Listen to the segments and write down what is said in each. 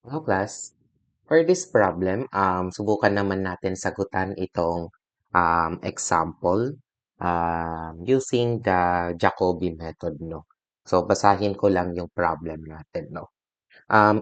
Hello class. For this problem, subukan naman natin sagutan itong example using the Jacobi method, no? So, basahin ko lang yung problem natin, no?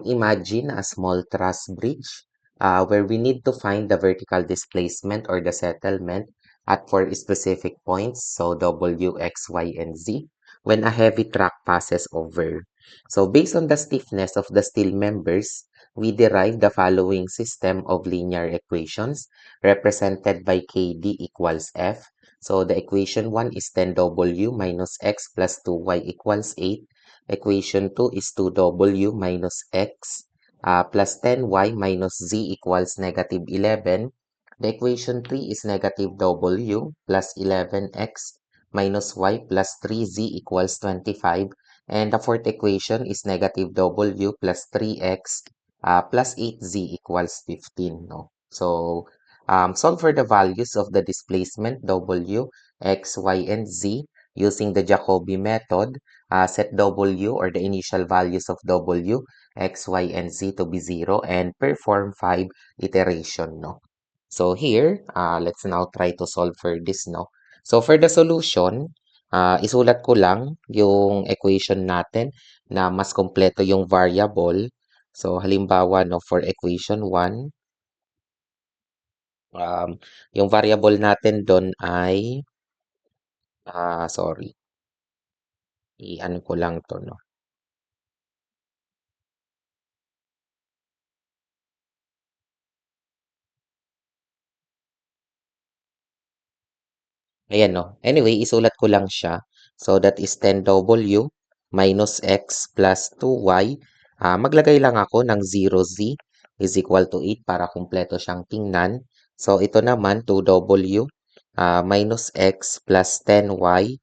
Imagine a small truss bridge where we need to find the vertical displacement or the settlement at four specific points, so W, X, Y, and Z, when a heavy truck passes over. So based on the stiffness of the steel members, we derive the following system of linear equations represented by KD equals F. So the equation 1 is 10W minus X plus 2Y equals 8. Equation 2 is 2W minus X plus 10Y minus Z equals negative 11. The equation 3 is negative W plus 11X minus Y plus 3Z equals 25. And the fourth equation is negative W plus 3X plus 8Z equals 15. No? So, solve for the values of the displacement W, X, Y, and Z using the Jacobi method. Set W or the initial values of W, X, Y, and Z to be 0 and perform 5 iteration, no? So here, let's now try to solve for this, no? So for the solution, isulat ko lang yung equation natin na mas kompleto yung variable. So halimbawa, no, for equation 1, um, yung variable natin doon ay, sorry, i-ano ko lang to, no? Ayan, no? Anyway, isulat ko lang siya. So, that is 10W minus X plus 2Y. Maglagay lang ako ng 0Z is equal to 8 para kumpleto siyang tingnan. So, ito naman 2W minus X plus 10Y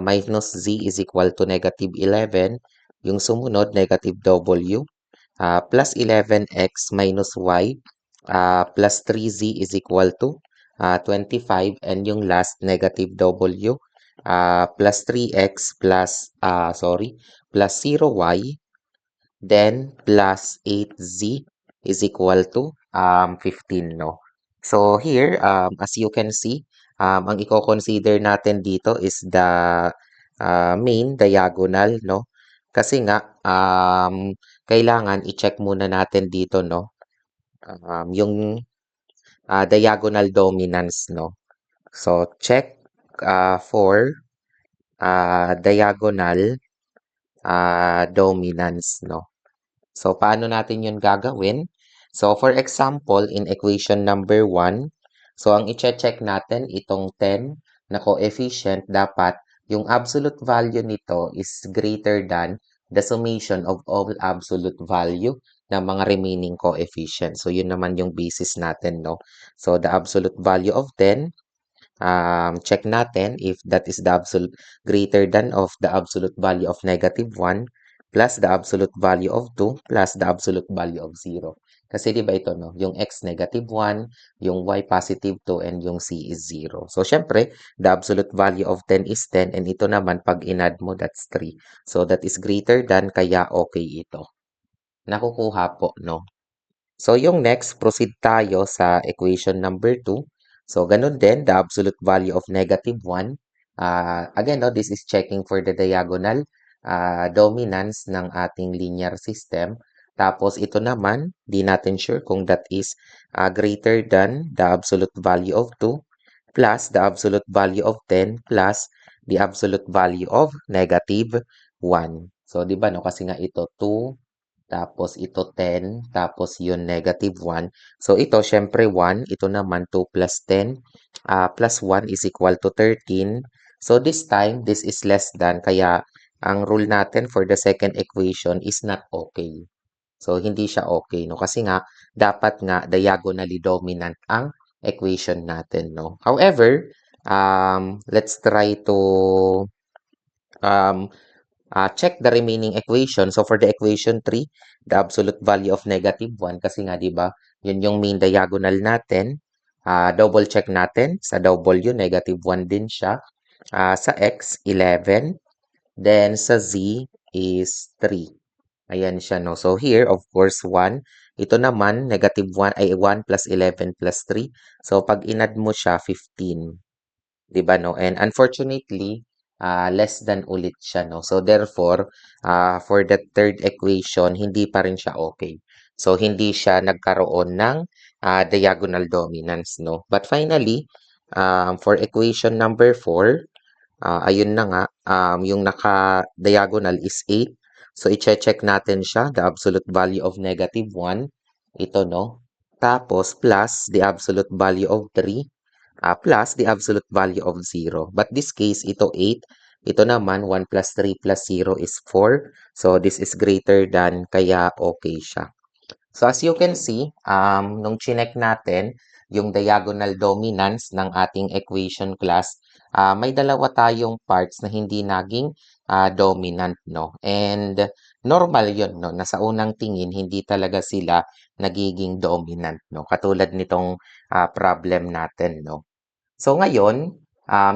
minus Z is equal to negative 11. Yung sumunod, negative W plus 11x minus y plus 3z is equal to 25 and yung last negative w plus 3x plus plus 0y then plus 8z is equal to 15, no? So here, as you can see, ang i-consider natin dito is the main diagonal, no? Kasi nga, kailangan i-check muna natin dito, no? Yung diagonal dominance, no? So, check for diagonal dominance, no? So, paano natin yun gagawin? So, for example, in equation number 1, so ang i-check natin itong 10 na coefficient, dapat yung absolute value nito is greater than the summation of all absolute value ng mga remaining coefficient. So, yun naman yung basis natin, no? So, the absolute value of 10, check natin if that is the absolute greater than of the absolute value of negative 1 plus the absolute value of 2 plus the absolute value of 0. Kasi di ba ito, no? Yung x negative 1, yung y positive 2, and yung c is 0. So, syempre, the absolute value of 10 is 10, and ito naman, pag inad mo, that's 3. So, that is greater than, kaya okay ito. Nakukuha po, no? So, yung next, proceed tayo sa equation number 2. So, ganun din, the absolute value of negative 1. Again, no, this is checking for the diagonal dominance ng ating linear system. Tapos, ito naman, di natin sure kung that is greater than the absolute value of 2 plus the absolute value of 10 plus the absolute value of negative 1. So, di ba, no? Kasi nga ito, 2, tapos ito 10, tapos yun negative 1. So ito syempre 1, ito naman 2 plus 10, plus 1 is equal to 13. So this time, this is less than, kaya ang rule natin for the second equation is not okay. So hindi siya okay, no? Kasi nga, dapat nga diagonally dominant ang equation natin, no? However, let's try to um, check the remaining equation. So for the equation 3, the absolute value of negative 1, kasi nga 'di ba, yun yung main diagonal natin. Double check natin sa W, negative 1 din siya. Sa X, 11. Then sa Z is 3. Ayan siya, no? So, here, of course, 1. Ito naman, negative 1 ay 1 plus 11 plus 3. So, pag inad mo siya, 15. 'Di ba, no? And unfortunately, less than ulit siya, no? So, therefore, for the third equation, hindi pa rin siya okay. So, hindi siya nagkaroon ng diagonal dominance, no? But finally, for equation number 4, ayun na nga, yung naka-diagonal is 8. So, i-check natin siya, the absolute value of negative 1. Ito, no? Tapos, plus the absolute value of 3, plus the absolute value of 0. But this case, ito 8. Ito naman, 1 plus 3 plus 0 is 4. So, this is greater than, kaya okay siya. So as you can see, nung chinek natin yung diagonal dominance ng ating equation class, may dalawa tayong parts na hindi naging dominant, no? And normal yun, no? Na sa unang tingin, hindi talaga sila nagiging dominant, no? Katulad nitong problem natin, no? So ngayon,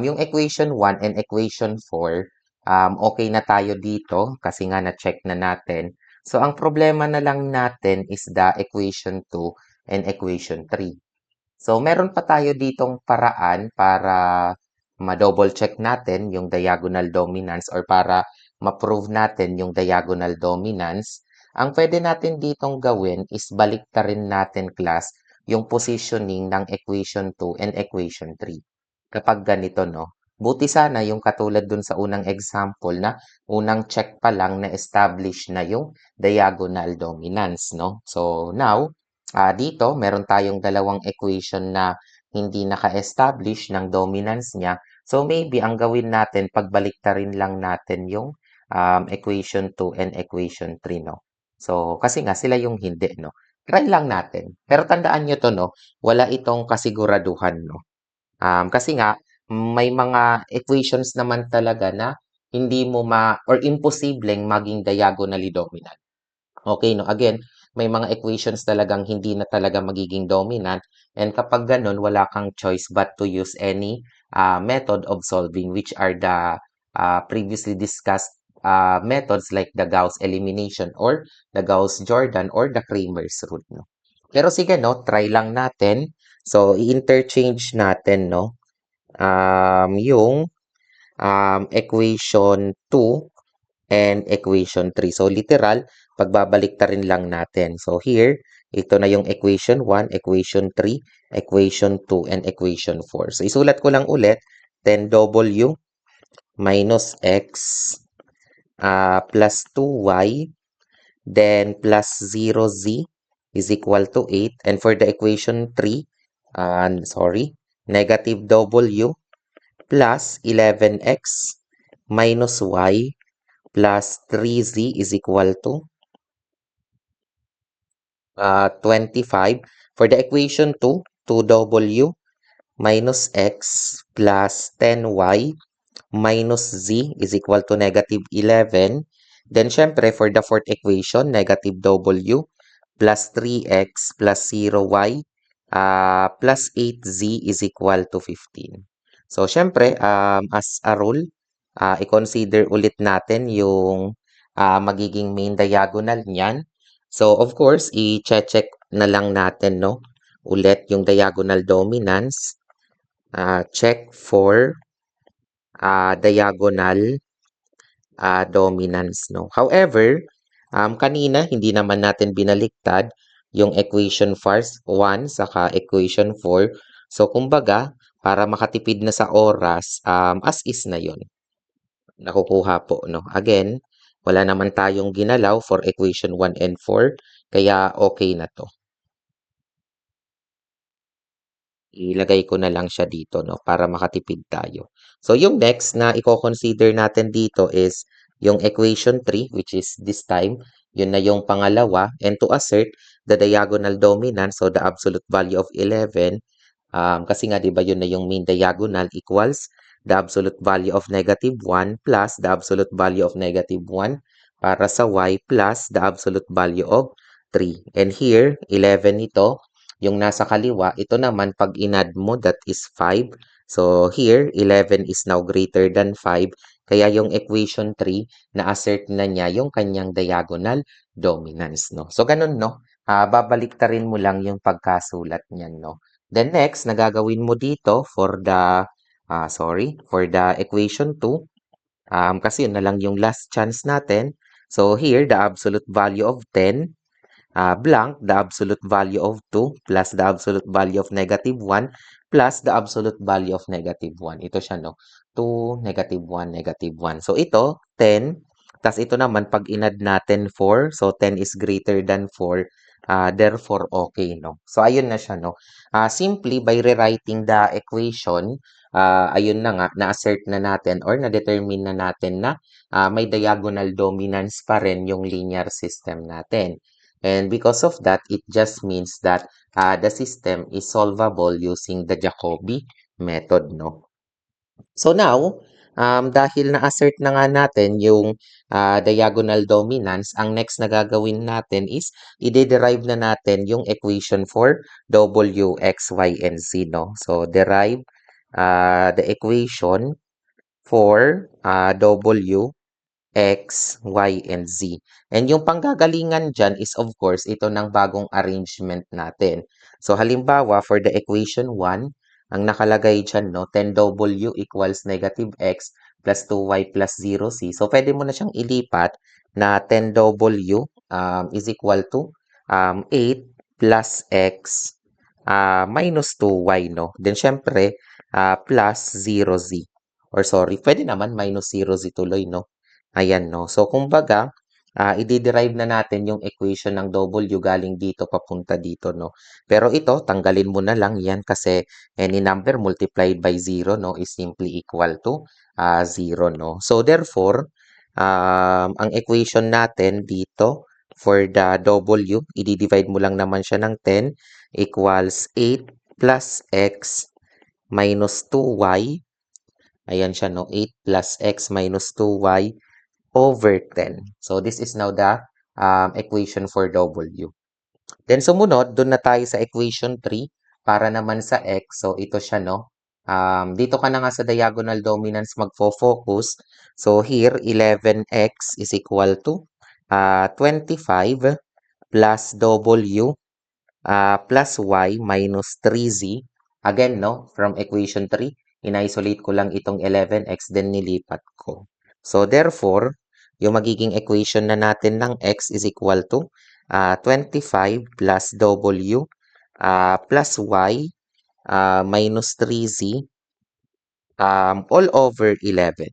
yung equation 1 and equation 4, okay na tayo dito kasi nga na-check na natin. So ang problema na lang natin is the equation 2 and equation 3. So meron pa tayo ditong paraan para ma-double check natin yung diagonal dominance or para ma-prove natin yung diagonal dominance. Ang pwede natin ditong gawin is baliktarin natin class yung positioning ng equation 2 and equation 3. Kapag ganito, no? Buti sana yung katulad dun sa unang example na unang check pa lang na establish na yung diagonal dominance, no? So now, dito meron tayong dalawang equation na hindi naka-establish ng dominance niya. So maybe ang gawin natin, pagbaliktarin lang natin yung equation 2 and equation 3, no? So kasi nga sila yung hindi, no? Try lang natin. Pero tandaan nyo to, no? Wala itong kasiguraduhan, no? Kasi nga, may mga equations naman talaga na hindi mo or imposibleng maging diagonally dominant. Okay, no? Again, may mga equations talagang hindi na talaga magiging dominant and kapag ganun, wala kang choice but to use any method of solving which are the previously discussed methods like the Gauss elimination or the Gauss-Jordan or the Cramer's rule, no? Pero sige, no? Try lang natin. So, i-interchange natin, no? Yung equation 2 and equation 3. So, literal, pagbabalik-tarin lang natin. So, here, ito na yung equation 1, equation 3, equation 2, and equation 4. So, isulat ko lang ulit, 10W minus X plus 2Y, then plus 0Z is equal to 8. And for the equation 3, negative W plus 11x minus y plus 3z is equal to 25. For the equation 2, 2w minus x plus 10y minus z is equal to negative 11. Then, syempre, for the fourth equation, negative w plus 3x plus 0y plus 8z is equal to 15. So, syempre, as a rule, i-consider ulit natin yung magiging main diagonal niyan. So, of course, i-check na lang natin, no? Ulit yung diagonal dominance. Check for diagonal dominance, no? However, kanina, hindi naman natin binaliktad yung equation 1 saka equation 4. So, kumbaga, para makatipid na sa oras, as is na yon nakukuha po, no? Again, wala naman tayong ginalaw for equation 1 and 4, kaya okay na to. Ilagay ko na lang siya dito, no, para makatipid tayo. So, yung next na i-consider natin dito is yung equation 3, which is this time, yun na yung pangalawa. And to assert the diagonal dominance, so the absolute value of 11, kasi nga, di ba, yun na yung mean diagonal equals the absolute value of negative 1 plus the absolute value of negative 1 para sa y plus the absolute value of 3. And here, 11 ito, yung nasa kaliwa, ito naman pag inad mo, that is 5. So here, 11 is now greater than 5. Kaya yung equation 3, na-assert na niya yung kanyang diagonal dominance, no? So, ganun, no? Babaliktarin mo lang yung pagkasulat niyan, no? Then next, na gagawin mo dito for the equation 2, kasi yun na lang yung last chance natin. So, here, the absolute value of 10 blank the absolute value of 2 plus the absolute value of -1 plus the absolute value of -1. Ito siya, no? 2, -1, -1. So, ito, 10. Tas ito naman, pag inad natin 4, so 10 is greater than 4. Therefore, okay, no? So, ayun na siya, no? Simply by rewriting the equation, ayun na nga, na-assert na natin or na-determine na natin na may diagonal dominance pa rin yung linear system natin. And because of that, it just means that the system is solvable using the Jacobi method, no? So now, dahil na-assert na nga natin yung diagonal dominance, ang next na gagawin natin is i-derive na natin yung equation for W, X, Y, and Z, no? So, derive the equation for W, X, Y, and Z. And yung panggagalingan dyan is of course ito ng bagong arrangement natin. So halimbawa for the equation 1, ang nakalagay dyan, no, 10W equals -X plus 2Y plus 0Z. So pwede mo na siyang ilipat na 10W is equal to 8 plus X minus 2Y, no? Then syempre plus 0Z. Or sorry, pwede naman minus 0Z tuloy, no? Ayan, no? So, kumbaga, i-derive na natin yung equation ng W galing dito papunta dito, no? Pero ito, tanggalin mo na lang yan kasi any number multiplied by 0, no, is simply equal to 0, no? So, therefore, ang equation natin dito for the W, i-divide mo lang naman siya ng 10 equals 8 plus X minus 2Y. Ayan siya, no? 8 plus X minus 2Y over 10. So, this is now the equation for W. Then, sumunod, dun na tayo sa equation 3 para naman sa X. So, ito siya, no? Dito ka na nga sa diagonal dominance magfo-focus. So, here, 11X is equal to 25 plus W plus Y minus 3Z. Again, no, from equation 3, in-isolate ko lang itong 11x, then nilipat ko. So, therefore, yung magiging equation na natin ng x is equal to 25 plus W plus Y minus 3Z all over 11.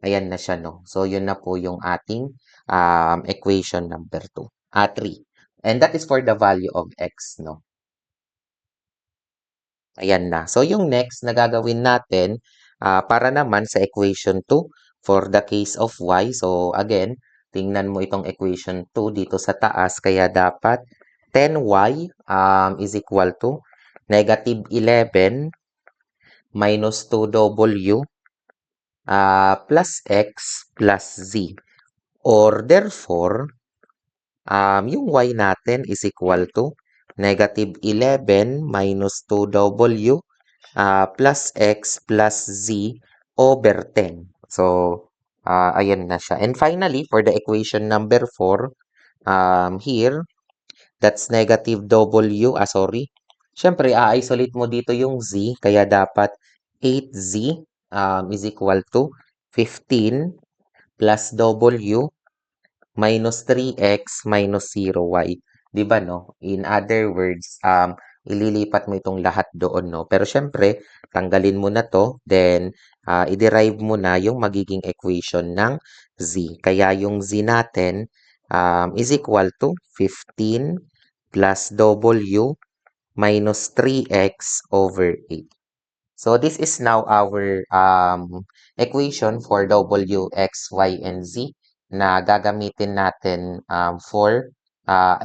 Ayan na siya, no? So, yun na po yung ating equation number 2. 3. And that is for the value of x, no? Ayan na. So, yung next na gagawin natin, para naman sa equation 2 for the case of y. So, again, tingnan mo itong equation 2 dito sa taas. Kaya dapat 10y is equal to -11 minus 2w plus x plus z. Or therefore, yung y natin is equal to -11 minus 2w plus x plus z over 10. So, ayan na siya. And finally, for the equation number 4, here, that's -w, Siyempre, isolate mo dito yung z, kaya dapat 8z is equal to 15 plus w minus 3x minus 0y. 'Di ba, no? In other words, ililipat mo itong lahat doon, no? Pero syempre, tanggalin mo na to, then i-derive mo na yung magiging equation ng z. Kaya yung z natin is equal to 15 plus w minus 3x over 8. So this is now our equation for W, X, Y, and Z na gagamitin natin for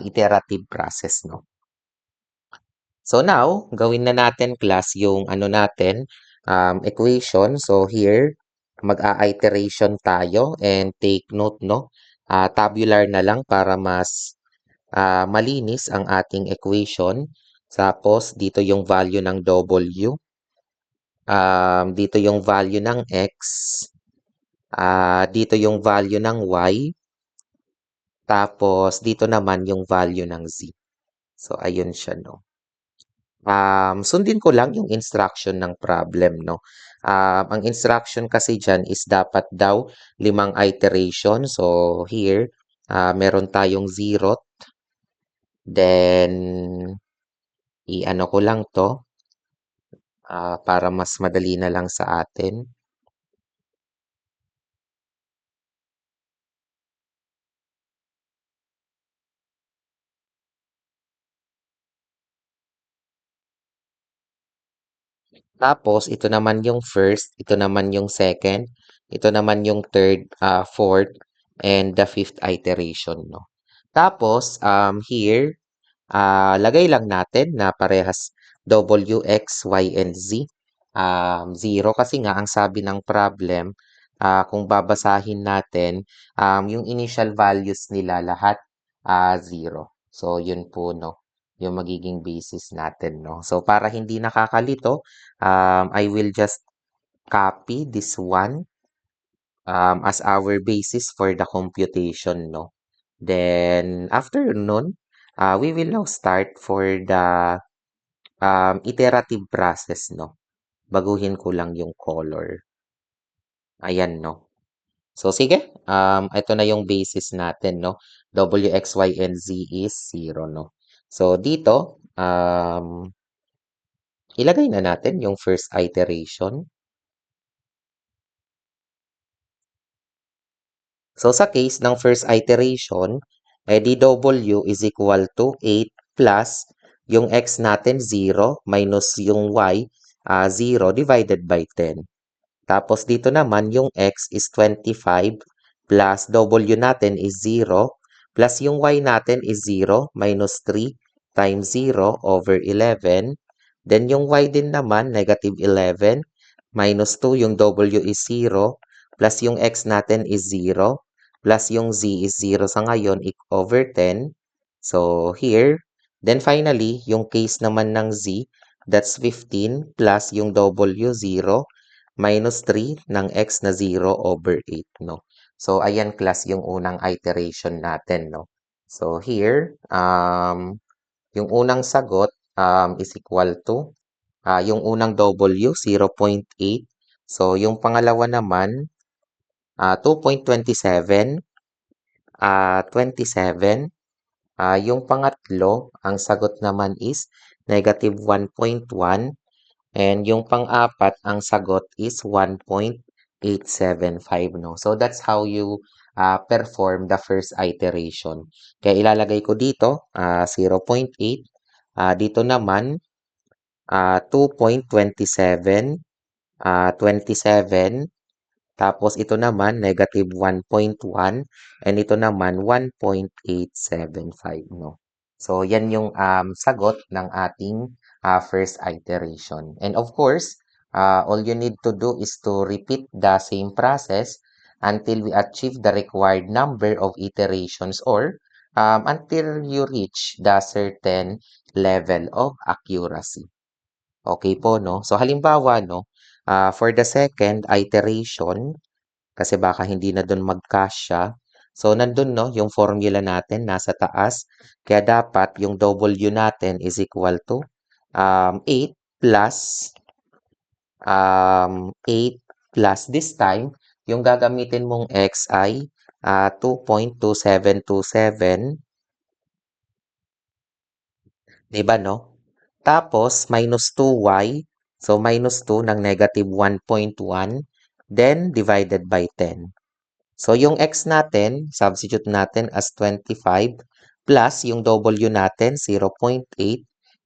iterative process, no? So now, gawin na natin class yung ano natin, equation. So here, mag-a-iteration tayo and take note, no? Tabular na lang para mas malinis ang ating equation. Tapos, dito yung value ng W. Dito yung value ng x. Dito yung value ng y, tapos dito naman yung value ng z. So, ayun siya, no? Sundin ko lang yung instruction ng problem, no? Ang instruction kasi dyan is dapat daw 5 iteration. So, here, meron tayong 0. Then, i-ano ko lang to, para mas madali na lang sa atin. Tapos, ito naman yung first, ito naman yung second, ito naman yung third, fourth, and the fifth iteration, no? Tapos, here, lagay lang natin na parehas W, X, Y, and Z. 0 kasi nga ang sabi ng problem, kung babasahin natin, yung initial values nila lahat 0. So, yun po, no? Yung magiging basis natin, no? So, para hindi nakakalito, I will just copy this one as our basis for the computation, no? Then, after nun, we will now start for the iterative process, no? Baguhin ko lang yung color. Ayan, no? So, sige. Ito na yung basis natin, no? W, X, Y, and Z is 0, no? So, dito, ilagay na natin yung first iteration. So, sa case ng first iteration, dw is equal to 8 plus yung x natin 0 minus yung y 0 divided by 10. Tapos dito naman yung x is 25 plus w natin is 0 plus yung y natin is 0 minus 3 times 0 over 11. Then yung y din naman negative 11 minus 2 yung w is 0 plus yung x natin is 0 plus yung z is 0 sa ngayon over 10. So here, then finally, yung case naman ng z, that's 15 plus yung w 0 minus 3 ng x na 0 over 8, no? So, ayan class yung unang iteration natin, no? So, here, yung unang sagot is equal to, yung unang w, 0.8. So, yung pangalawa naman, 2.27, 27. Yung pangatlo, ang sagot naman is negative 1.1. And yung pang-apat, ang sagot is 1.875, no? So, that's how you perform the first iteration. Kaya ilalagay ko dito, 0.8. Dito naman, 2.27, 27. Tapos ito naman, negative 1.1. And ito naman, 1.875, no? So, yan yung sagot ng ating first iteration. And of course, all you need to do is to repeat the same process until we achieve the required number of iterations or until you reach the certain level of accuracy. Okay po, no? So, halimbawa, no, for the second iteration, kasi baka hindi na dun magkasya. So, nandun, no, yung formula natin nasa taas. Kaya dapat yung W natin is equal to 8 plus 8 plus this time, yung gagamitin mong x ay 2.2727. Diba, no? Tapos, minus 2y. So, minus 2 ng negative 1.1. Then, divided by 10. So, yung x natin, substitute natin as 25 plus yung w natin, 0.8.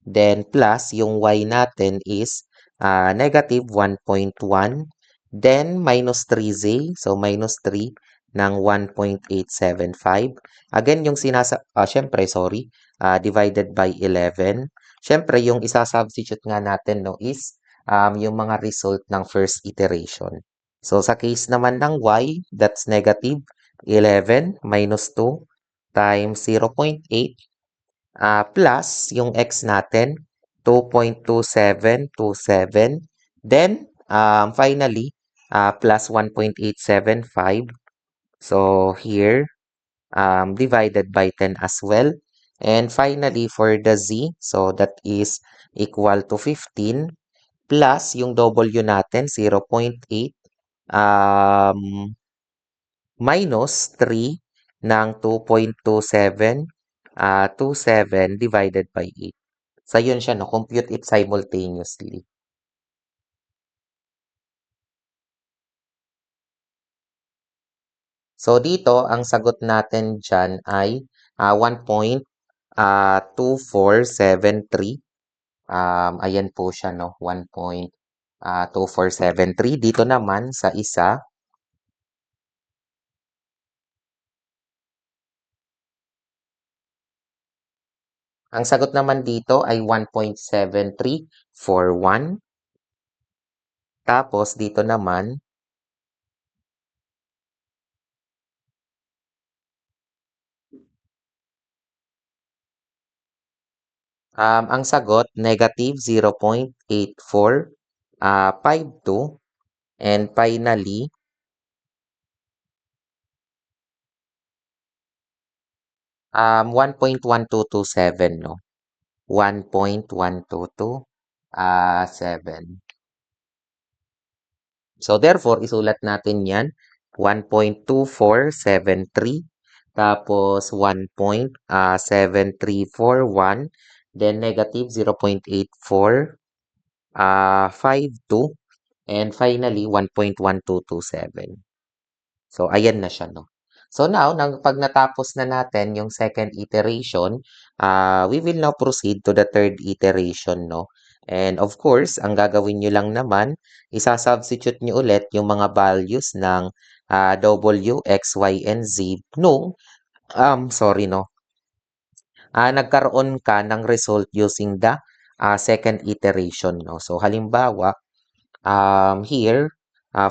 Then, plus yung y natin is negative 1.1. Then, minus 3z. So, minus 3 ng 1.875. Again, yung syempre, sorry, divided by 11. Syempre, yung isa-substitute nga natin no, is yung mga result ng first iteration. So, sa case naman ng y, that's negative 11 minus 2 times 0.8 plus yung x natin, 2.2727. Then, finally, plus 1.875. So here, divided by 10 as well. And finally, for the z, so that is equal to 15 plus yung W natin, 0.8, um, minus 3 ng 2.27 divided by 8. So, yun siya, no? Compute it simultaneously. So, dito, ang sagot natin dyan ay 1.2473. Ayan po siya, no? 1.2473. Dito naman sa isa, ang sagot naman dito ay 1.7341. Tapos dito naman, ang sagot negative 0.8452. And finally, 1.1227, no? 1.122 So therefore, isulat natin yan, 1.2473, tapos 1.7341, then negative 0.8452, and finally 1.1227. So ayan na siya, no? So now, pag natapos na natin yung second iteration, we will now proceed to the third iteration, no? And of course, ang gagawin nyo lang naman, isa-substitute nyo ulit yung mga values ng W, X, Y, and Z nung, sorry, no? Nagkaroon ka ng result using the second iteration, no? So halimbawa, here,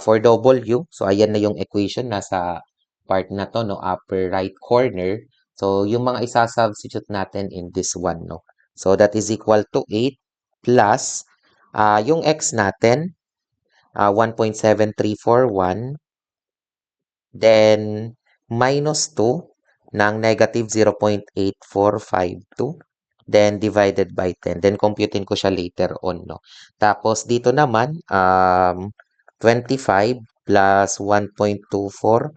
for W, so ayan na yung equation nasa part na to, no, upper right corner. So, yung mga isa-substitute natin in this one, no. So, that is equal to 8 plus, yung x natin, 1.7341, then minus 2 ng negative 0.8452, then divided by 10. Then computein ko siya later on, no. Tapos dito naman, 25 plus 1.2473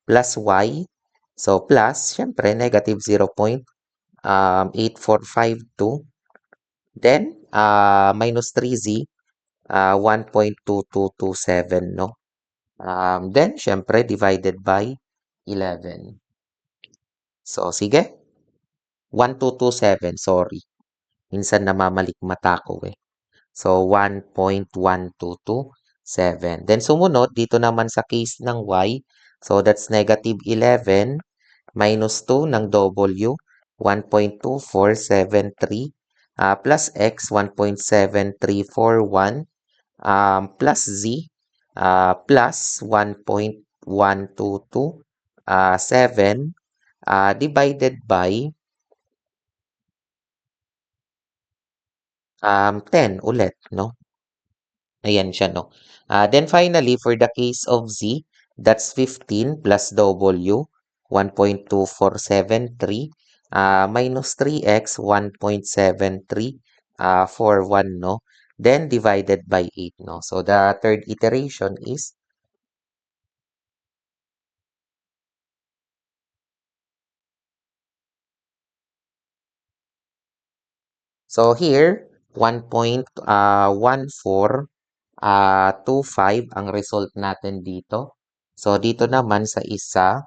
plus y. So plus, syempre, negative 0.8452. Then, minus 3z, 1.2227, no? Then, syempre, divided by 11. So, sige. 1227, sorry. Minsan namamalikmata ko eh. So, 1.1227. Then, sumunod, dito naman sa case ng y. So, that's negative 11 minus 2 ng W, 1.2473, plus x, 1.7341, plus z, plus 1.122, divided by 10 ulit, no? Ayan siya, no? Then finally, for the case of z, that's 15 plus W, 1.2473, minus 3x, 1.7341, no? Then divided by 8, no? So the third iteration is, so here, 1.1425 ang result natin dito. So dito naman sa isa,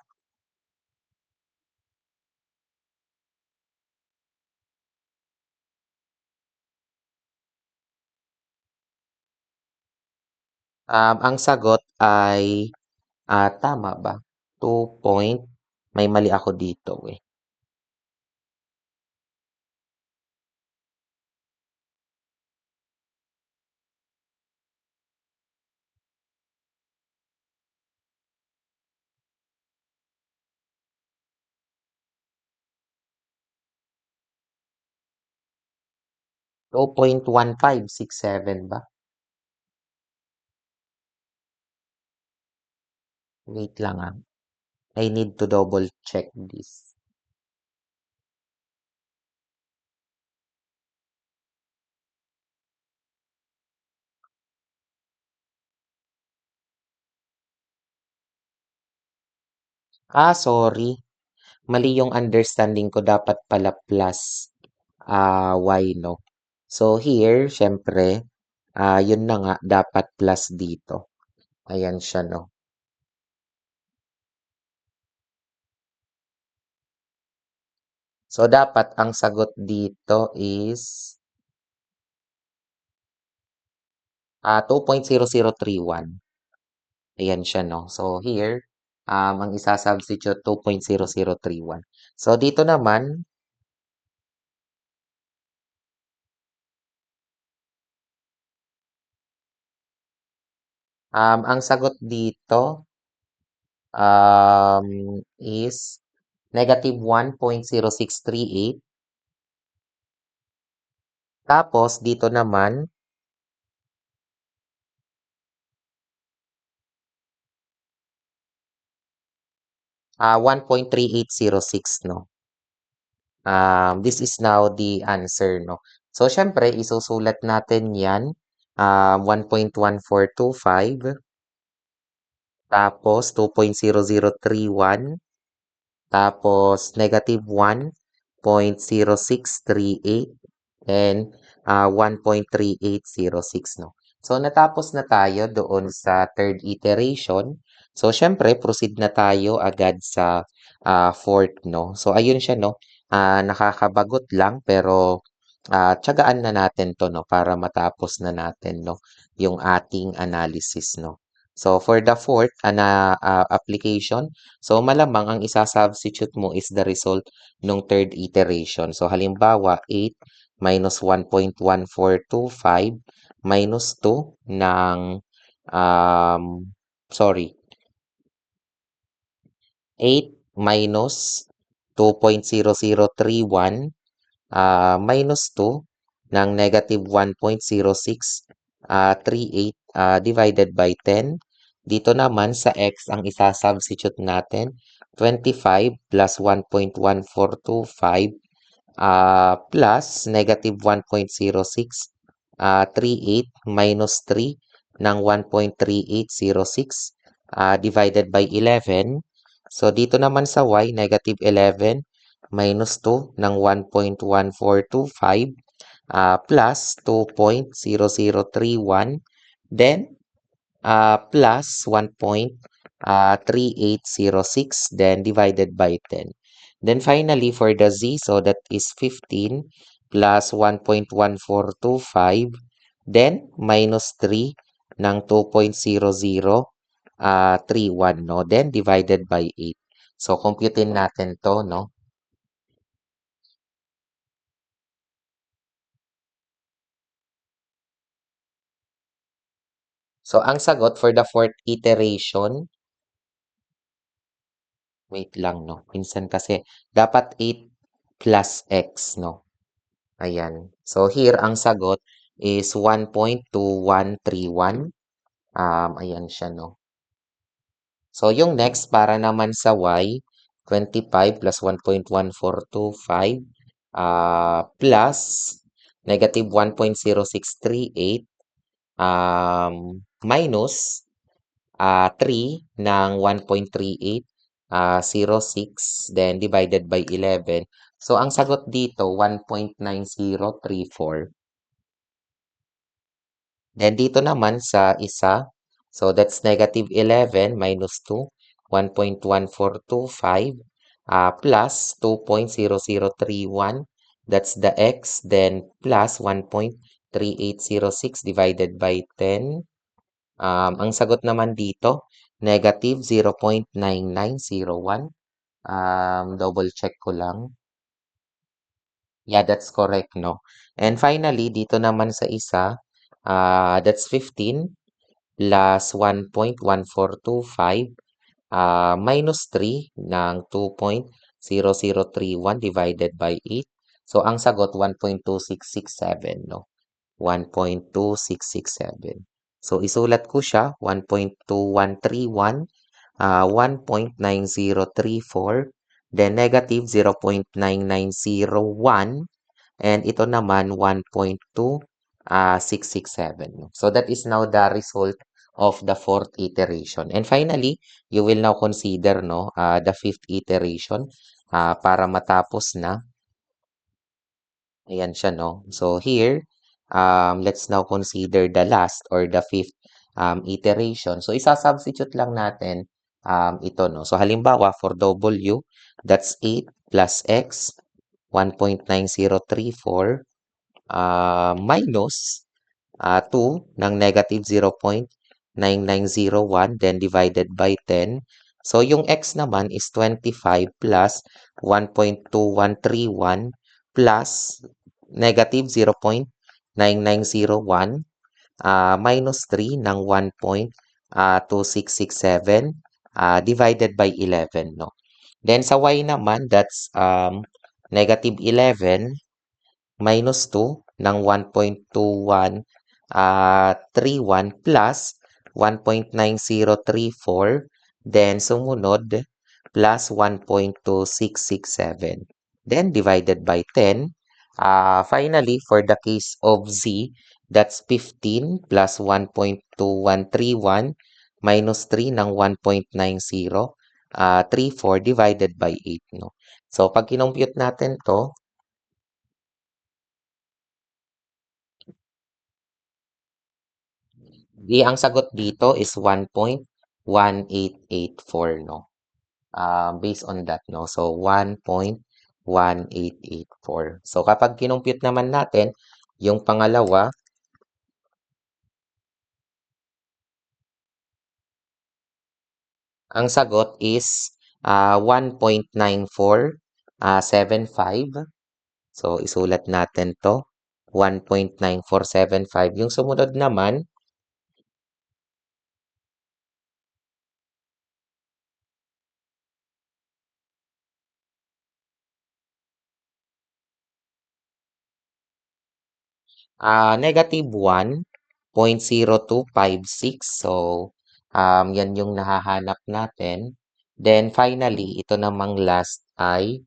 ang sagot ay tama ba? 2 point, may mali ako dito eh. 2.1567 ba? Wait lang ah. I need to double check this. Sorry. Mali yung understanding ko. Dapat pala plus y, no? So here, syempre, yun na nga, dapat plus dito. Ayan siya, no? So dapat ang sagot dito is 2.0031. Ayan siya, no? So here, ang isa-substitute 2.0031. So dito naman, ang sagot dito is negative 1.0638. Tapos dito naman, 1.3806, no? This is now the answer, no? So, syempre, isusulat natin yan. 1.1425, tapos 2.0031, tapos negative 1.0638, and 1.3806, no? So, natapos na tayo doon sa third iteration. So, syempre, proceed na tayo agad sa fourth, no? So, ayun siya, no? Nakakabagot lang, pero tiyagaan na natin to, no? Para matapos na natin, no? Yung ating analysis, no? So, for the fourth application, so malamang ang isa-substitute mo is the result nung third iteration. So, halimbawa, 8 minus 1.1425 minus 2 ng, um, sorry, 8 minus 2.0031 minus 2 ng negative 1.0638 divided by 10. Dito naman sa x ang isa-substitute natin, 25 plus 1.1425 plus negative 1.0638 minus 3 ng 1.3806 divided by 11. So, dito naman sa y, negative 11 minus 2 ng 1.1425 plus 2.0031. Then, plus 1.3806, then divided by 10. Then finally, for the z, so that is 15 plus 1.1425, then minus 3 ng 2.0031, no? Then divided by 8. So, computein natin to, no? So, ang sagot for the fourth iteration, wait lang, no? Minsan kasi, dapat 8 plus x, no? Ayan. So, here, ang sagot is 1.2131. Ayan siya, no? So, yung next, para naman sa y, 25 plus 1.1425 plus negative 1.0638 minus 3 ng 1.3806, then divided by 11. So, ang sagot dito, 1.9034. Then, dito naman sa isa, so that's negative 11 minus 2, 1.1425 plus 2.0031. That's the x, then plus 1.3806 divided by 10. Ang sagot naman dito, negative 0.9901. Double check ko lang. Yeah, that's correct, no? And finally, dito naman sa isa, that's 15 plus 1.1425 minus 3 ng 2.0031 divided by 8. So, ang sagot, 1.2667, no? 1.2667. So, isulat ko siya, 1.2131 1.9034, then negative 0.9901, and ito naman 1.2667. So that is now the result of the fourth iteration. And finally, you will now consider the fifth iteration para matapos na. Ayan siya, no? So here, let's now consider the last or the fifth iteration. So isa-substitute lang natin ito, no? So halimbawa, for W, that's 8 plus X, 1.9034 minus 2 ng negative 0.9901 then divided by 10. So yung x naman is 25 plus 1.2131 plus negative 0.9901 minus 3 ng 1.2667 divided by 11, no? Then sa y naman, that's negative 11 minus 2 ng 1.2131 plus 1.9034, then sumunod plus 1.2667, then divided by 10. Finally, for the case of z, that's 15 plus 1.2131 minus 3 ng 1.9034 divided by 8, no? So, pag kinompute natin to, ang sagot dito is 1.1884, no? Based on that, no? So, 1.1884. So, kapag kinompute naman natin, yung pangalawa, ang sagot is 1.9475. So, isulat natin to. 1.9475. Yung sumunod naman, negative 1.0256. So, yan yung nahahanap natin. Then, finally, ito namang last ay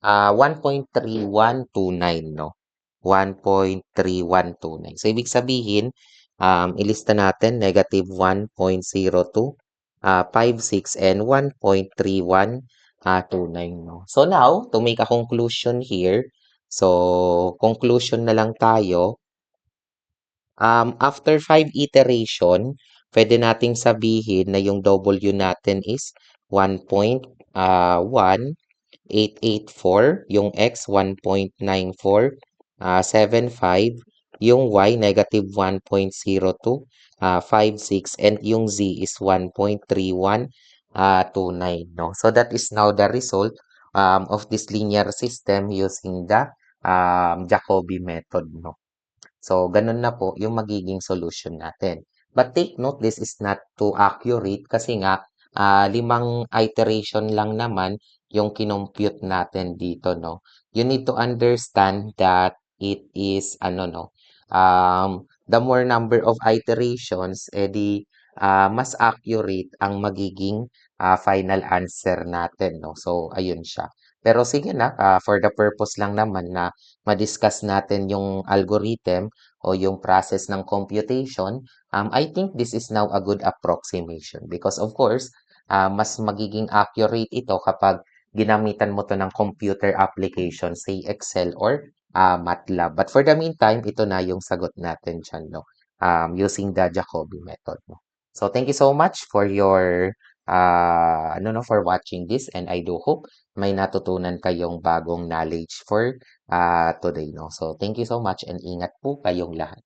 1.3129, no? 1.3129. So, ibig sabihin, ilista natin negative 1.0256 and 1.3129, no? So, now, to make a conclusion here, so, conclusion na lang tayo. After 5 iteration, pwede nating sabihin na yung W natin is 1.1884, yung X 1.9475, yung Y negative 1.0256, and yung Z is 1.3129, no? So that is now the result of this linear system using the Jacobi method, no? So, ganun na po yung magiging solution natin. But take note, this is not too accurate kasi nga 5 iteration lang naman yung kinompute natin dito, no? You need to understand that it is, the more number of iterations, edi mas accurate ang magiging final answer natin, no? So, ayun siya. Pero sige na, for the purpose lang naman na ma-discuss natin yung algorithm o yung process ng computation, I think this is now a good approximation because of course, mas magiging accurate ito kapag ginamitan mo to ng computer application, say Excel or MATLAB. But for the meantime, ito na yung sagot natin dyan, no? Using the Jacobi method, no? So thank you so much for your for watching this, and I do hope may natutunan kayong bagong knowledge for today, no? So thank you so much and ingat po kayong lahat.